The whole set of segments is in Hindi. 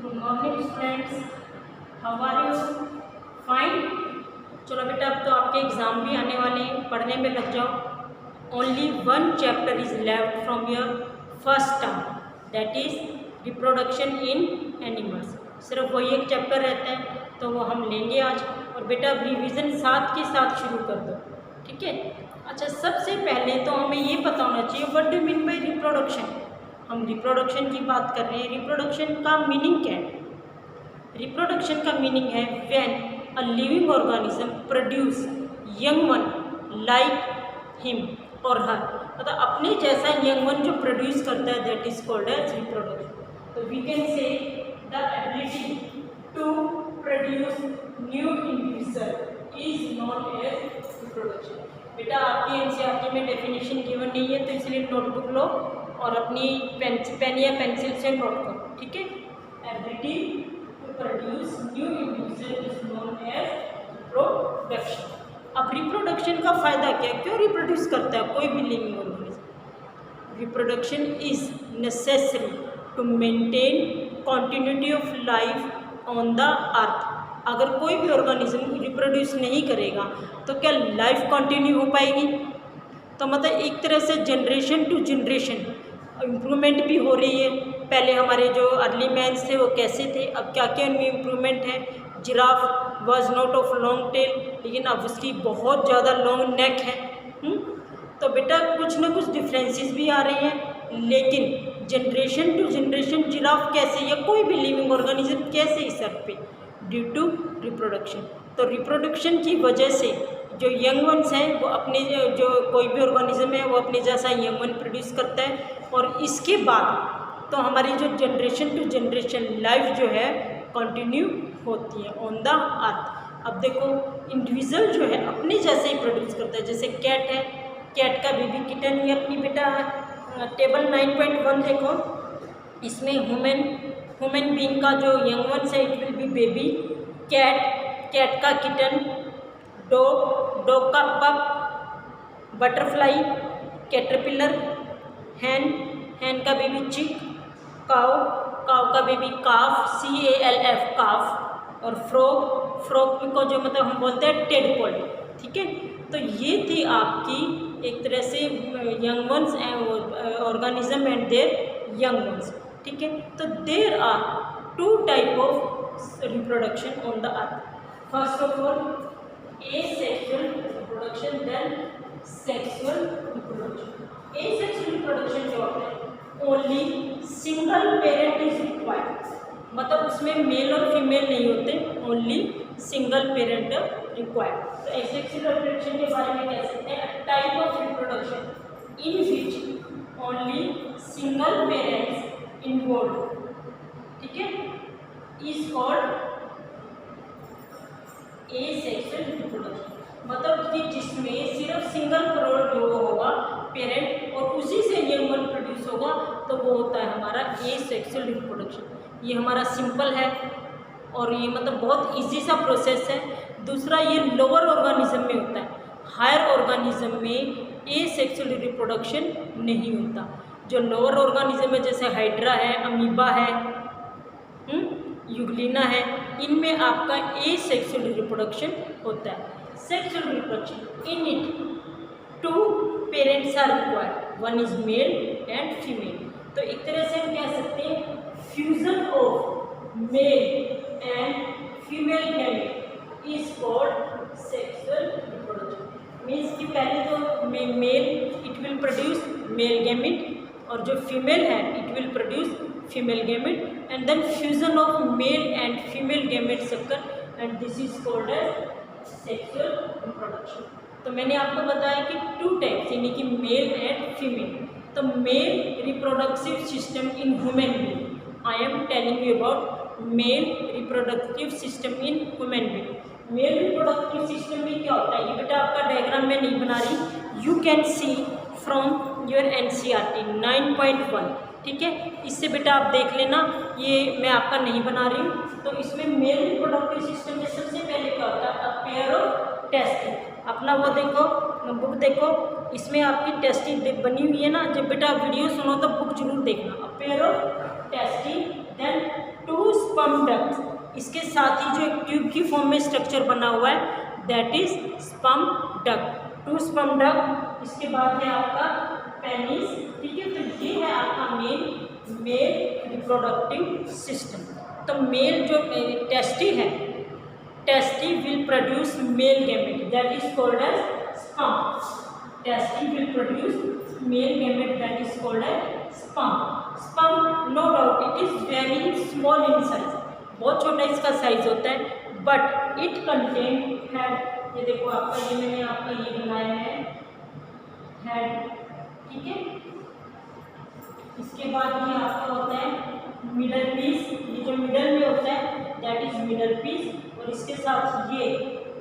Good morning students, how are you? Fine. चलो बेटा, अब तो आपके एग्ज़ाम भी आने वाले हैं, पढ़ने में लग जाओ। Only one chapter is left from your first term, that is reproduction in animals. सिर्फ वही एक चैप्टर रहता है, तो वो हम लेंगे आज। और बेटा रिवीजन साथ के साथ शुरू कर दो, ठीक है? अच्छा, सबसे पहले तो हमें ये पता होना चाहिए what do mean by reproduction. हम रिप्रोडक्शन की बात कर रहे हैं। रिप्रोडक्शन का मीनिंग क्या है? रिप्रोडक्शन का मीनिंग है when a living organism produce young one like him और हर, मतलब अपने जैसा यंग वन जो प्रोड्यूस करता है, that is called as reproduction. तो we can say the ability to produce new individual is known as reproduction. बेटा आपकी एनसीईआरटी में डेफिनेशन गिवन नहीं है, तो इसलिए नोटबुक लो और अपनी पेन या पेंसिल से नोट करो, ठीक है? Ability to produce new individual is known as reproduction. अब रिप्रोडक्शन का फायदा क्या है? क्यों रिप्रोड्यूस करता है कोई भी living organism? Reproduction is necessary to maintain continuity of life on the earth. अगर कोई भी ऑर्गेनिज्म रिप्रोड्यूस नहीं करेगा तो क्या लाइफ कंटिन्यू हो पाएगी? तो मतलब एक तरह से जनरेशन टू जनरेशन इम्प्रूवमेंट भी हो रही है। पहले हमारे जो अर्ली मैन्स थे वो कैसे थे, अब क्या क्या उनमें इम्प्रूवमेंट है। Giraffe was not of long tell, लेकिन अब उसकी बहुत ज़्यादा लॉन्ग नेक है। तो बेटा कुछ ना कुछ डिफरेंसेस भी आ रही हैं, लेकिन जनरेशन टू जनरेशन जिराफ कैसे या कोई भी लिविंग ऑर्गेनिज्म कैसे इस अर्थ पे? Due to reproduction. तो रिप्रोडक्शन की वजह से जो यंग वंस हैं वो अपने जो कोई भी ऑर्गेनिज्म है वो अपने जैसा यंग वन प्रोड्यूस करता है, और इसके बाद तो हमारी जो जनरेशन टू जनरेशन लाइफ जो है कंटिन्यू होती है ऑन द अर्थ। अब देखो इंडिविजुअल जो है अपने जैसे ही प्रोड्यूस करता है। जैसे कैट है, कैट का बेबी किटन ये अपनी बेटा टेबल 9.1 देखो, इसमें ह्यूमन बीइंग का जो यंग वंस है it will be baby, cat का किटन, डॉग का पप, बटरफ्लाई, कैटरपिलर, हैन का बेबी चिक, काव का बेबी काफ, CALF काफ, और फ्रॉग को जो मतलब हम बोलते हैं टेडपोल, ठीक है? तो ये थी आपकी एक तरह से young ones organism and their young ones, ठीक है? तो there are two type of reproduction on the earth. First of all asexual reproduction, then sexual reproduction. Asexual reproduction जो होता है only single parent is required, मतलब उसमें मेल और फीमेल नहीं होते, ओनली सिंगल पेरेंट रिक्वायर्ड। तो एसेक्सुअल रिप्रोडक्शन के बारे में कह सकते हैं type of reproduction in which only single parents involve, ठीक है, इज कॉल्ड एसेक्सुअल रिप्रोडक्शन। मतलब कि जिसमें सिर्फ सिंगल जो होगा पेरेंट और उसी से यंग वन प्रोड्यूस होगा, तो वो होता है हमारा एसेक्सुअल रिप्रोडक्शन। ये हमारा सिंपल है और ये मतलब बहुत इजी सा प्रोसेस है। दूसरा ये लोअर ऑर्गेनिज्म में होता है, हायर ऑर्गेनिज्म में एसेक्सुअल रिप्रोडक्शन नहीं होता। जो लोअर ऑर्गेनिज्म है जैसे हाइड्रा है, अमीबा है, यूग्लिना है, इनमें आपका एसेक्सुअल रिप्रोडक्शन होता है। Sexual reproduction in it two parents are required, one is male and female. तो एक तरह से हम कह सकते हैं fusion of male and female gamete is called sexual reproduction. Means कि पहले तो male it will produce male gamete, और जो फीमेल है it will produce female gamete, and then fusion of male and female gametes occur and this is called as sexual reproduction। तो मैंने आपको बताया कि टू टाइप्स यानी कि मेल एंड फीमेल। तो mail reproductive system in human being, I am telling you about male reproductive system in human being. Mail reproductive system में क्या होता है, ये बेटा आपका डायग्राम में नहीं बना रही, you can see from your NCERT 9.1, ठीक है? इससे बेटा आप देख लेना, ये मैं आपका नहीं बना रही हूँ। तो इसमें मेल रिप्रोडक्टिव सिस्टम में सबसे पहले क्या होता है, अ पेयर ऑफ टेस्टिंग। अपना वो देखो बुक देखो, इसमें आपकी टेस्टिंग बनी हुई है ना। जब बेटा वीडियो सुनो तो बुक जरूर देखना। A pair of testing, then two sperm इसके साथ ही जो एक ट्यूब की फॉर्म में स्ट्रक्चर बना हुआ है that is sperm duct, 2 sperm duct. इसके बाद है आपका पेनिस, ठीक है। तो ये है आपका मेल रिप्रोडक्टिव सिस्टम। तो मेल जो टेस्टी है, testis will produce male gamete that is called as sperm. Testis will produce male gamete that is called as sperm. Sperm no doubt it is very small in size, बहुत छोटा इसका साइज होता है, बट इट कंटेन हेड। ये देखो आपका, ये मैंने आपका ये बनाया है हेड, ठीक है। इसके बाद ये आपका होता है मिडल पीस, ये जो मिडल में होता है दैट इज मिडल पीस, और इसके साथ ये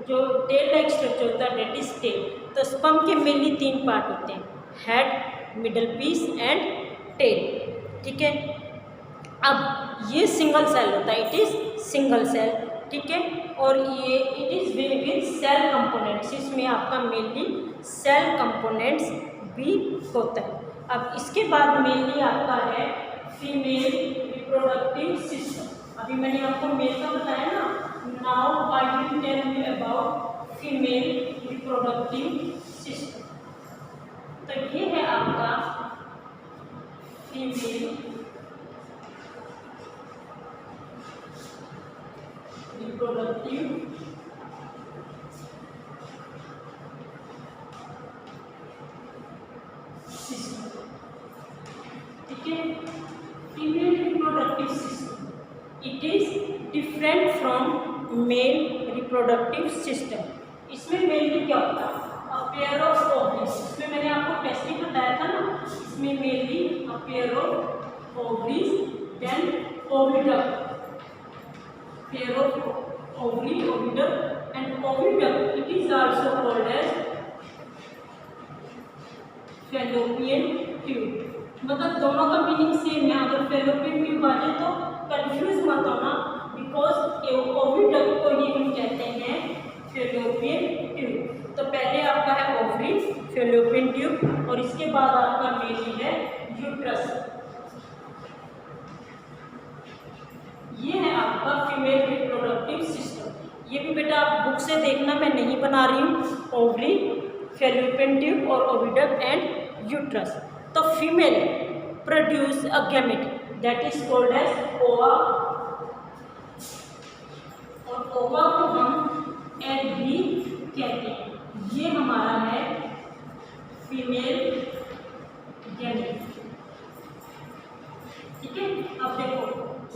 जो टेल लाइक स्ट्रक्चर होता है दैट इज टेल। तो स्पर्म के मेनली 3 पार्ट होते हैं, head, middle piece and tail, ठीक है। अब ये सिंगल सेल होता है, इट इज सिंगल सेल, ठीक है। और ये it is with cell components, इसमें आपका मेनली सेल कंपोनेंट्स भी होता है। अब इसके बाद मेनली आपका है फीमेल रिप्रोडक्टिव सिस्टम। अभी मैंने आपको मेल का बताया ना, now I will tell you about female reproductive system. तो ये है आपका फीमेल रिप्रोडक्टिव सिस्टम, ठीक है। Female reproductive system it is different from male reproductive system. इसमें मेनली क्या होता है, अ पेयर ऑफ ओवरीज। इसमें मैंने आपको टेस्टी बताया था ना, इसमें mainly a pair of ovaries then oviduct, pair of ovary, oviduct and oviduct it is also called as fallopian tube। मतलब दोनों का मीनिंग सेम है। अगर fallopian tube आ जाए तो कंफ्यूज मत होना, बिकॉज ओविडक्ट को ही हम कहते हैं fallopian tube। तो पहले आपका है ओवरी, fallopian tube, और इसके बाद आपका मेनली है यूट्रस। ये है आपका फीमेल रिप्रोडक्टिव सिस्टम। ये भी बेटा आप बुक से देखना, मैं नहीं बना रही हूँ। ओवरी, फैलोपियन ट्यूब और ओविडक्ट एंड यूट्रस। तो female produce a gamete that is called as ova, और ओवा को हम एग भी कहते हैं। ये हमारा है फीमेल गैमेट, ठीक है। अब देखो,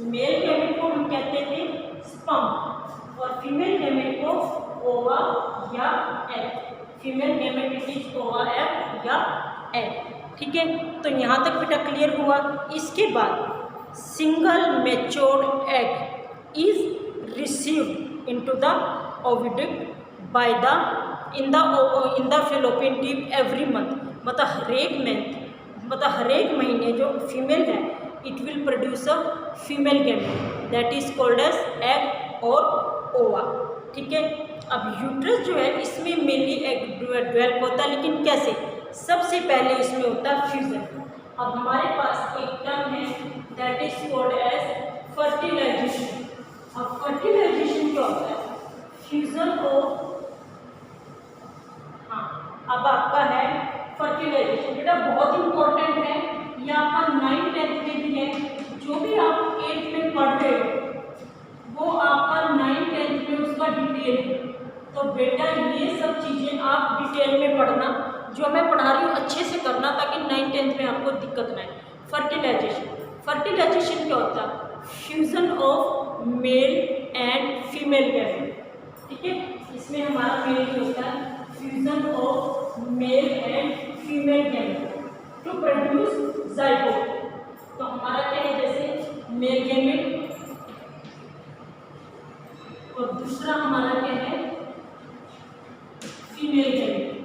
मेल गैमेट को हम कहते थे स्पर्म और फीमेल गैमेट को ओवा या egg. Female gamete it is ओवा एग या एग, ठीक है। तो यहाँ तक बेटा क्लियर हुआ। इसके बाद single matured egg is received into the oviduct by the in the fallopian tube every month. मतलब हर एक महीने जो फीमेल है it will produce a female gamete that is called as egg और ova, ठीक है। अब यूट्रस जो है इसमें मेनली एग डेवलप होता है, लेकिन कैसे? सबसे पहले इसमें होता है फ्यूजन। अब हमारे पास एक टर्म है that is called as fertilization. अब फर्टिलाइजेशन क्या होता है? फ्यूजन को, हाँ, अब आपका है फर्टिलाइजेशन। बेटा बहुत इंपॉर्टेंट है, ये आपका 9th 10th में भी है। जो भी आप 8th में पढ़ रहे हो वो आपका 9th 10th में उसका डिटेल है। तो बेटा ये सब चीज़ें आप डिटेल में पढ़ना, जो मैं पढ़ा रही हूँ अच्छे से करना, ताकि 9th 10th में आपको दिक्कत ना आए। फर्टिलाइजेशन क्या होता है? Fusion of male and female gamete, ठीक है। इसमें हमारा मेल होता है fusion of male and female gamete to produce zygote. तो हमारा क्या है, जैसे मेल गैमेट और दूसरा हमारा क्या है, फीमेल गैमेट।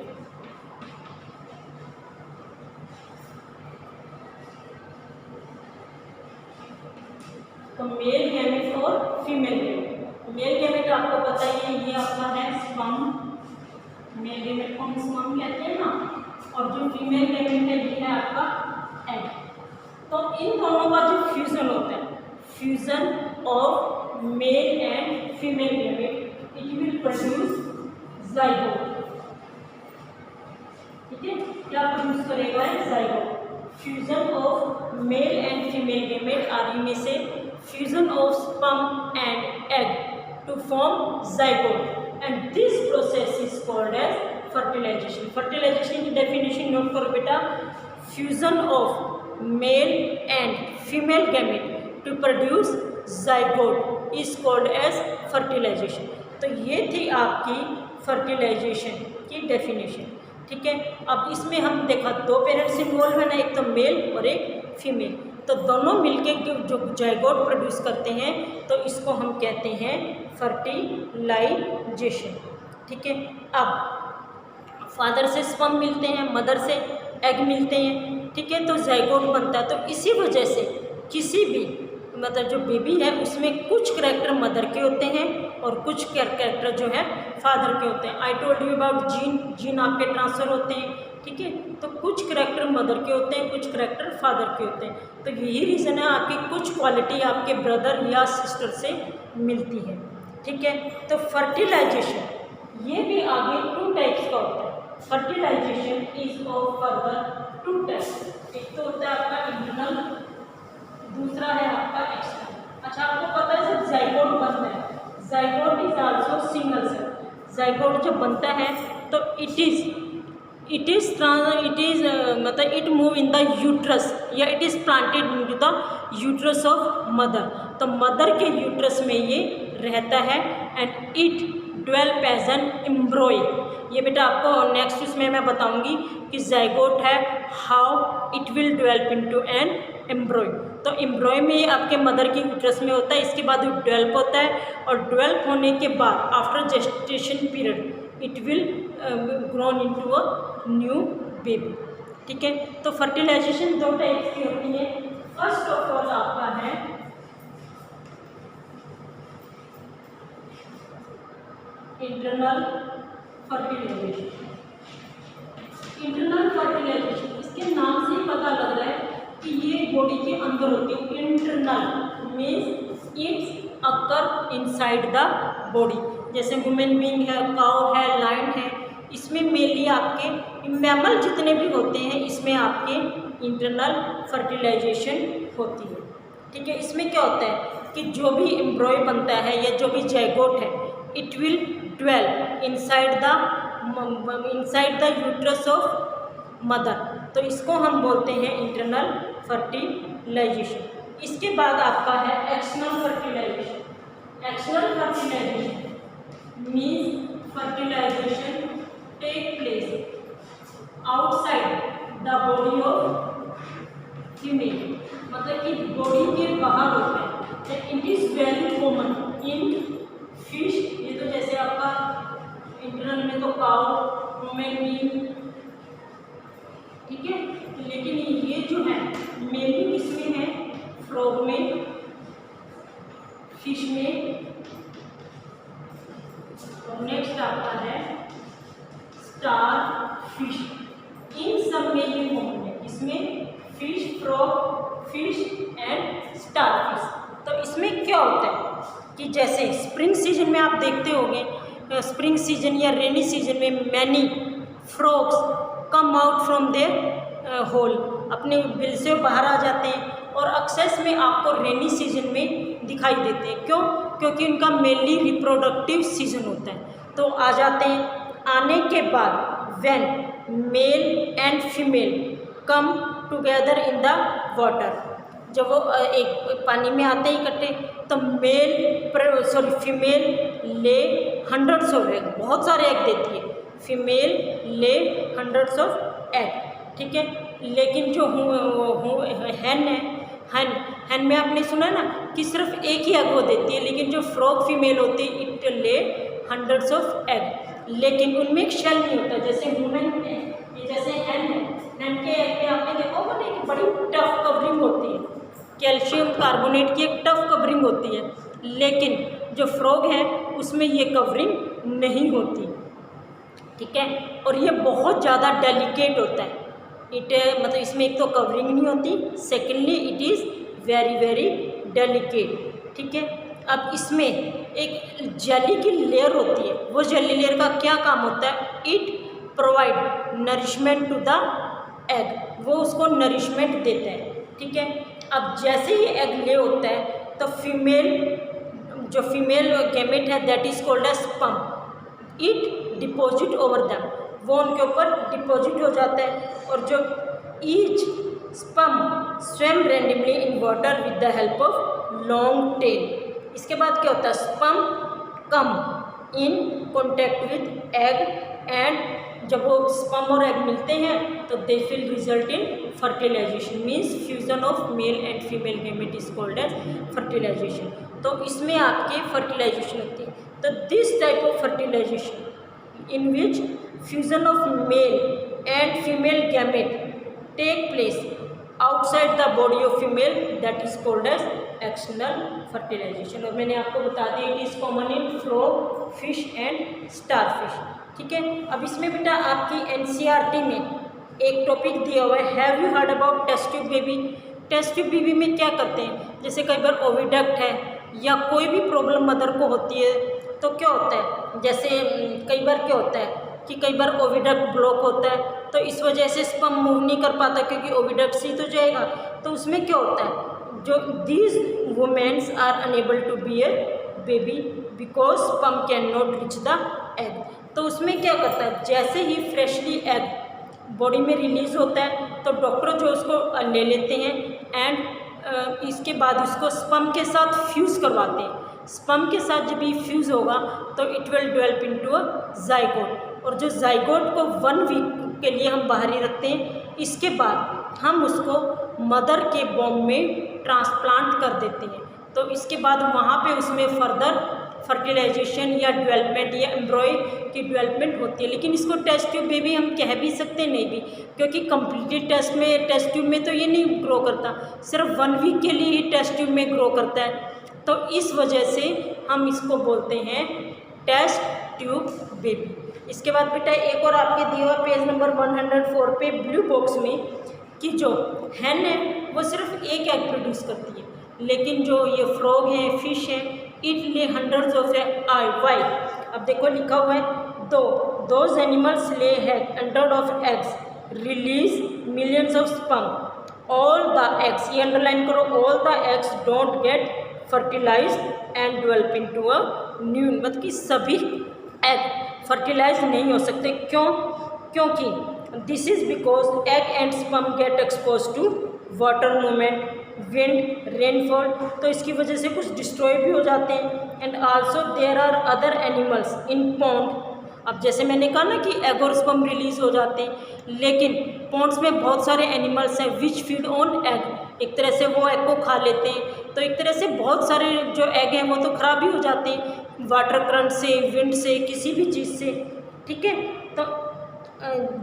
तो मेल गैमेट और फीमेल गैमेट। मेल गैमेट आपको पता ही है, ये आपका है स्पर्म। मेल गैमेट को हम स्पर्म कहते हैं ना, और जो फीमेल गैमेट है ये है आपका एग। तो इन दोनों का जो फ्यूजन होता है, fusion of male and female gamete, it will produce zygote. ठीक है, क्या प्रोड्यूस करेगा zygote. Fusion of male and female gamete आदि में से fusion of sperm and egg to form zygote, and this process is called as fertilization. Fertilization की डेफिनेशन नोट करो बेटा. Fusion of male and female gamete to produce zygote is called as fertilization. तो ये थी आपकी फर्टिलाइजेशन की डेफिनेशन. ठीक है, अब इसमें हम देखा दो पेरेंट्स इन्वॉल्व है ना, एक तो मेल और एक फीमेल. तो दोनों मिलके जो जाइगोट प्रोड्यूस करते हैं तो इसको हम कहते हैं फर्टिलाइजेशन. ठीक है, अब फादर से स्पर्म मिलते हैं, मदर से एग मिलते हैं. ठीक है, तो जाइगोट बनता है. तो इसी वजह से किसी भी मतलब जो बेबी है उसमें कुछ करैक्टर मदर के होते हैं और कुछ करैक्टर जो है फादर के होते हैं. I told you about gene आपके ट्रांसफ़र होते हैं. ठीक है, तो कुछ करैक्टर मदर के होते हैं, कुछ करैक्टर फादर के होते हैं. तो यही रीज़न है आपकी कुछ क्वालिटी आपके ब्रदर या सिस्टर से मिलती है. ठीक है, तो फर्टिलाइजेशन ये भी आगे 2 टाइप्स का होता है. Fertilization is of further 2 types. एक तो होता है आपका इंटरनल, दूसरा है आपका एक्सटर्नल. अच्छा, आपको पता है जब जाइगोट बनता है, zygote is also single cell. Zygote जब बनता है तो इट इज मतलब it move in the uterus या it is planted into the uterus of mother. तो मदर के यूट्रस में ये रहता है and it develop as an embryo. ये बेटा आपको नेक्स्ट उसमें मैं बताऊंगी कि जाइगोट है how it will develop into an embryo. तो एम्ब्रॉय में आपके मदर की यूट्रस में होता है, इसके बाद वो डेवलप होता है और डेवलप होने के बाद after gestation period it will grown into a new baby. ठीक है, तो फर्टिलाइजेशन 2 टाइप्स की होती है. फर्स्ट ऑफ ऑल आपका है इंटरनल फर्टिलाइजेशन. इंटरनल फर्टिलाइजेशन इसके नाम से ही पता लग रहा है कि ये बॉडी के अंदर होती है. Internal means it's occur inside the body. जैसे ह्यूमन बीइंग है, काउ है, लायन है, इसमें मेनली आपके मैमल जितने भी होते हैं इसमें आपके इंटरनल फर्टिलाइजेशन होती है. ठीक है, इसमें क्या होता है कि जो भी एम्ब्रॉय बनता है या जो भी जाइगोट है it will dwell inside the uterus of mother. तो इसको हम बोलते हैं इंटरनल फर्टिलाइजेशन. इसके बाद आपका है external fertilization. External fertilization means fertilization take place outside the body of female. मतलब कि बॉडी के बाहर होता है. It is very common in fish. ये तो जैसे आपका इंटरनल में तो काउ, ह्यूमन बीइंग. ठीक है, लेकिन ये जो है मेनली किसमें है, फ्रॉग में, फिश में. और नेक्स्ट आपका है स्टार फिश. इन सब में ये कॉमन है. इसमें fish, frog, fish and star fish. तो इसमें क्या होता है कि जैसे स्प्रिंग सीजन में आप देखते होंगे, स्प्रिंग सीजन या रेनी सीजन में many frogs come out from their hole. अपने बिल से बाहर आ जाते हैं और अक्सर में आपको रेनी सीजन में दिखाई देते हैं. क्यों? क्योंकि उनका मेनली रिप्रोडक्टिव सीजन होता है. तो आ जाते हैं. आने के बाद when mail and female come together in the water, जब वो एक पानी में आते हैं इकट्ठे, तो फीमेल ले 100s ऑफ एग, बहुत सारे एग देती है. फीमेल ले 100s ऑफ एग. ठीक है, लेकिन जो हैन है, हैन में आपने सुना ना कि सिर्फ एक ही एग वो देती है, लेकिन जो फ्रॉग फीमेल होती है इट ले 100s ऑफ एग. लेकिन उनमें एक शेल नहीं होता. जैसे ह्यूमन है, ये जैसे हैन है, हैन के एग में आपने देखा होगा ना कि बड़ी टफ कवरिंग होती है, कैल्शियम कार्बोनेट की एक टफ कवरिंग होती है. लेकिन जो फ्रॉग है उसमें ये कवरिंग नहीं होती. ठीक है, और ये बहुत ज़्यादा डेलिकेट होता है. मतलब इसमें एक तो कवरिंग नहीं होती, secondly it is very very delicate. ठीक है, अब इसमें एक जेली की लेयर होती है, वो जेली लेयर का क्या काम होता है? It provide nourishment to the egg, वो उसको नरिशमेंट देता है। ठीक है, अब जैसे ही एग ले होता है तो जो फीमेल गैमेट है that is called as sperm, it deposit over them, वो उनके ऊपर डिपॉजिट हो जाता है। और जो each sperm swim randomly in water with the help of long tail. इसके बाद क्या होता है? Sperm come in contact with egg and जब वो स्पर्म और एग मिलते हैं तो they will result in fertilisation, means fusion of male and female gamete is called as fertilization. तो इसमें आपके फर्टिलाइजेशन होती है। तो this type of fertilization in which fusion of male and female gamete take place outside the body of female that is called as external fertilization. और मैंने आपको बता दिया it is common in frog, fish and starfish. ठीक है, अब इसमें बेटा आपकी एनसीईआरटी में एक टॉपिक दिया हुआ है, have you heard about test tube baby? Test tube baby में क्या करते हैं? जैसे कई बार ओविडक्ट है या कोई भी प्रॉब्लम मदर को होती है तो क्या होता है, जैसे कई बार क्या होता है कि कई बार ओविडक्ट ब्लॉक होता है तो इस वजह से स्पर्म मूव नहीं कर पाता क्योंकि ओविडक्ट से ही तो जाएगा। तो उसमें क्या होता है, जो these womens are unable to bear baby because sperm can not reach the egg. तो उसमें क्या करता है, जैसे ही फ्रेशली एग बॉडी में रिलीज होता है तो डॉक्टर जो उसको ले लेते हैं एंड इसके बाद उसको स्पर्म के साथ फ्यूज़ करवाते हैं। स्पर्म के साथ जब ये फ्यूज़ होगा तो it will develop into a zygote, और जो जाइगोट को 1 वीक के लिए हम बाहर ही रखते हैं। इसके बाद हम उसको मदर के बॉम्ब में ट्रांसप्लांट कर देते हैं। तो इसके बाद वहाँ पे उसमें फर्दर फर्टिलाइजेशन या डेवलपमेंट या एम्ब्रॉय की डेवलपमेंट होती है। लेकिन इसको टेस्ट ट्यूब बेबी हम कह भी सकते नहीं भी, क्योंकि कंप्लीटेड टेस्ट ट्यूब में तो ये नहीं ग्रो करता, सिर्फ 1 वीक के लिए ही टेस्ट ट्यूब में ग्रो करता है। तो इस वजह से हम इसको बोलते हैं टेस्ट ट्यूब बेबी। इसके बाद बेटा एक और आपके दिया हुआ पेज नंबर 104 पे ब्लू बॉक्स में कि जो हैन है वो सिर्फ एक एग प्रोड्यूस करती है, लेकिन जो ये फ्रॉग है, फिश है, इट ले हंड्रेड्स ऑफ एग। वाई? अब देखो लिखा हुआ है those animals lay have hundred of eggs release millions of sperm all the eggs, ये अंडरलाइन करो, all the eggs don't get fertilize and develop into a new, मतलब कि सभी एग फर्टिलाइज नहीं हो सकते। क्यों? क्योंकि this is because egg and sperm get expose to water movement, wind, rainfall, तो इसकी वजह से कुछ डिस्ट्रॉय भी हो जाते हैं। And also there are other animals in pond. अब जैसे मैंने कहा ना कि एग और स्पर्म रिलीज हो जाते हैं, लेकिन पॉन्ड्स में बहुत सारे एनिमल्स हैं विच फीड ऑन एग, एक तरह से वो एग को खा लेते हैं। तो एक तरह से बहुत सारे जो एग हैं वो तो ख़राब ही हो जाते हैं वाटर करंट से, विंड से, किसी भी चीज़ से। ठीक है, तो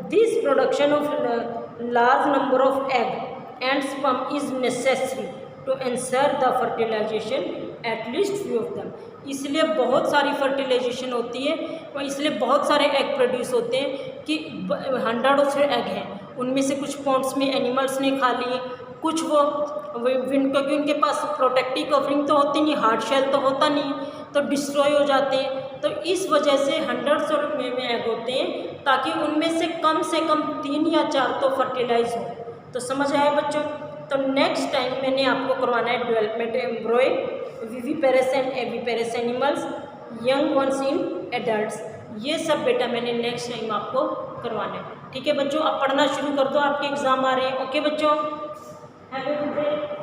this production of large number of egg and sperm is necessary to ensure the fertilization at least few of them. इसलिए बहुत सारी फर्टिलाइजेशन होती है और इसलिए बहुत सारे एग प्रोड्यूस होते हैं कि 100 ऑफ एग हैं, उनमें से कुछ पॉन्ड्स में एनिमल्स ने खा लिए, कुछ वो विंड, क्योंकि उनके पास प्रोटेक्टिव कवरिंग तो होती नहीं, हार्ड शेल तो होता नहीं, तो डिस्ट्रॉय हो जाते हैं। तो इस वजह से 100 में एग होते हैं ताकि उनमें से कम 3 या 4 तो फर्टिलाइज हो। तो समझ आया बच्चों? तो नेक्स्ट टाइम मैंने आपको करवाना है development embryo, viviparous and oviparous animals, young ones in adults, ये सब बेटा मैंने नेक्स्ट टाइम आपको करवाना है। ठीक है बच्चों, अब पढ़ना शुरू कर दो, आपके एग्ज़ाम आ रहे हैं। ओके बच्चों, हैव अ गुड डे।